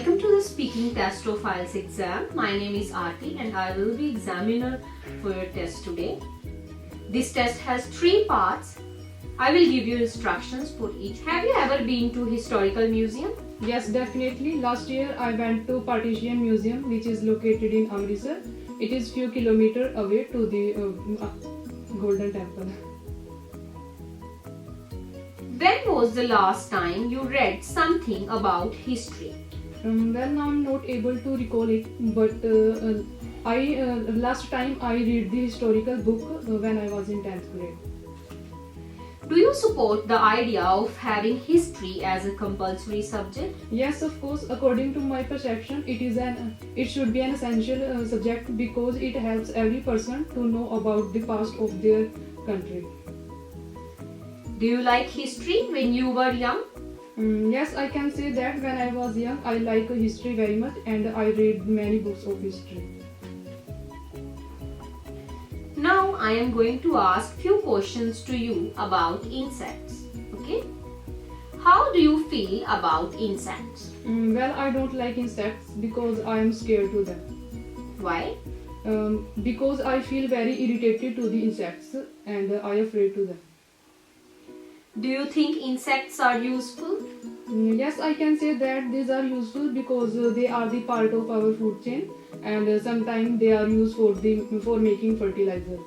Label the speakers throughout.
Speaker 1: Welcome to the speaking test of IELTS exam. My name is Aarti and I will be examiner for your test today. This test has 3 parts. I will give you instructions for each. Have you ever been to historical museum?
Speaker 2: Yes, definitely. Last year I went to Partition Museum, which is located in Amritsar. It is few kilometers away to the Golden Temple.
Speaker 1: When was the last time you read something about history?
Speaker 2: Well, now I'm not able to recall it, but last time I read the historical book when I was in 10th grade.
Speaker 1: Do you support the idea of having history as a compulsory subject?
Speaker 2: Yes, of course. According to my perception, it should be an essential subject because it helps every person to know about the past of their country.
Speaker 1: Do you like history when you were young?
Speaker 2: Yes, I can say that when I was young, I like history very much and I read many books of history.
Speaker 1: Now I am going to ask few questions to you about insects. Okay? How do you feel about insects?
Speaker 2: Well, I don't like insects because I am scared to them.
Speaker 1: Why?
Speaker 2: Because I feel very irritated to the insects and I am afraid to them.
Speaker 1: Do you think insects are useful?
Speaker 2: Yes, I can say that these are useful because they are the part of our food chain and sometimes they are used for making fertilizer.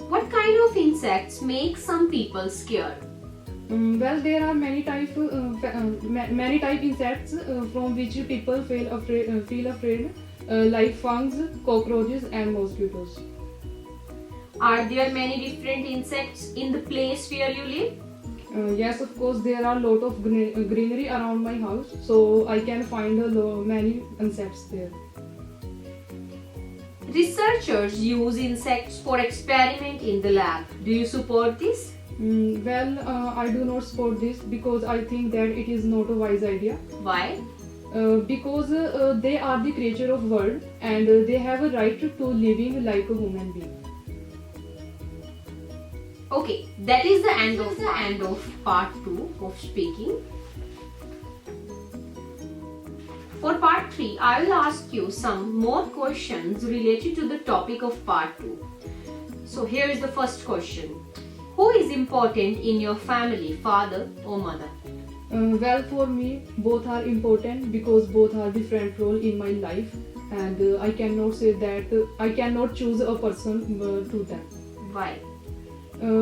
Speaker 1: What kind of insects make some people scared?
Speaker 2: Well, there are many type insects from which people feel afraid, like fungus, cockroaches, and mosquitoes.
Speaker 1: Are there many different insects in the place where you live?
Speaker 2: Yes, of course, there are a lot of greenery around my house, so I can find many insects there.
Speaker 1: Researchers use insects for experiment in the lab. Do you support this?
Speaker 2: Well, I do not support this because I think that it is not a wise idea.
Speaker 1: Why?
Speaker 2: Because they are the creature of world and they have a right to living like a human being.
Speaker 1: Okay, that is the end of part 2 of speaking. For part 3, I will ask you some more questions related to the topic of part 2. So here is the first question. Who is important in your family, father or mother?
Speaker 2: Well, for me, both are important because both are different role in my life and I cannot say that I cannot choose a person to them.
Speaker 1: Why?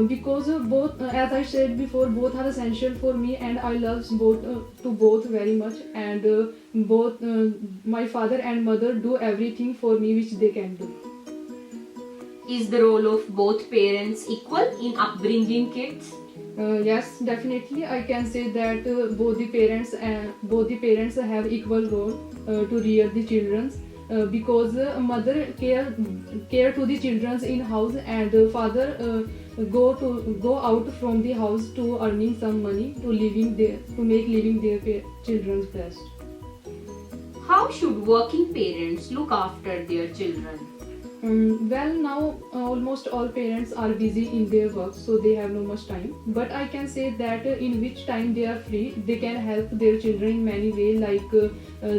Speaker 2: Because both, as I said before, both are essential for me and I love both very much and both my father and mother do everything for me which they can do.
Speaker 1: Is the role of both parents equal in upbringing kids?
Speaker 2: Yes, definitely. I can say that both the parents have equal role to rear the children. Because mother care to the children in house and father go out from the house to earning some money to make living their children's best.
Speaker 1: How should working parents look after their children?
Speaker 2: Well, now almost all parents are busy in their work, so they have no much time. But I can say that in which time they are free, they can help their children in many ways. Like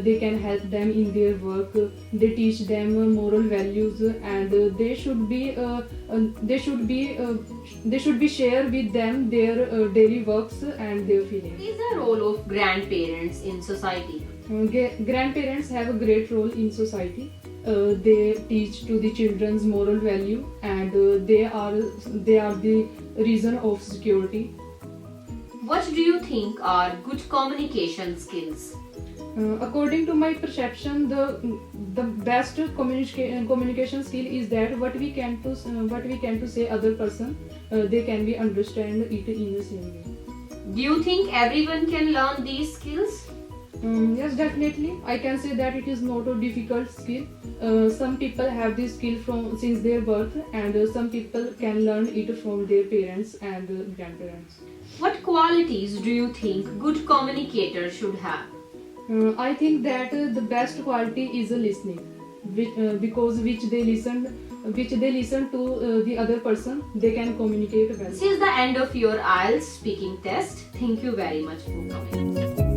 Speaker 2: they can help them in their work. They teach them moral values, and they should be share with them their daily works and their feelings.
Speaker 1: What is the role of grandparents in society?
Speaker 2: Grandparents have a great role in society. They teach to the children's moral value and they are the reason of security.
Speaker 1: What do you think are good communication skills?
Speaker 2: According to my perception, the best communication skill is that what we can to say other person, they can be understand it in the same way.
Speaker 1: Do you think everyone can learn these skills?
Speaker 2: Yes, definitely. I can say that it is not a difficult skill. Some people have this skill since their birth and some people can learn it from their parents and grandparents.
Speaker 1: What qualities do you think good communicators should have?
Speaker 2: I think that the best quality is listening, because which they listen to the other person, they can communicate well.
Speaker 1: This is the end of your IELTS speaking test. Thank you very much for coming.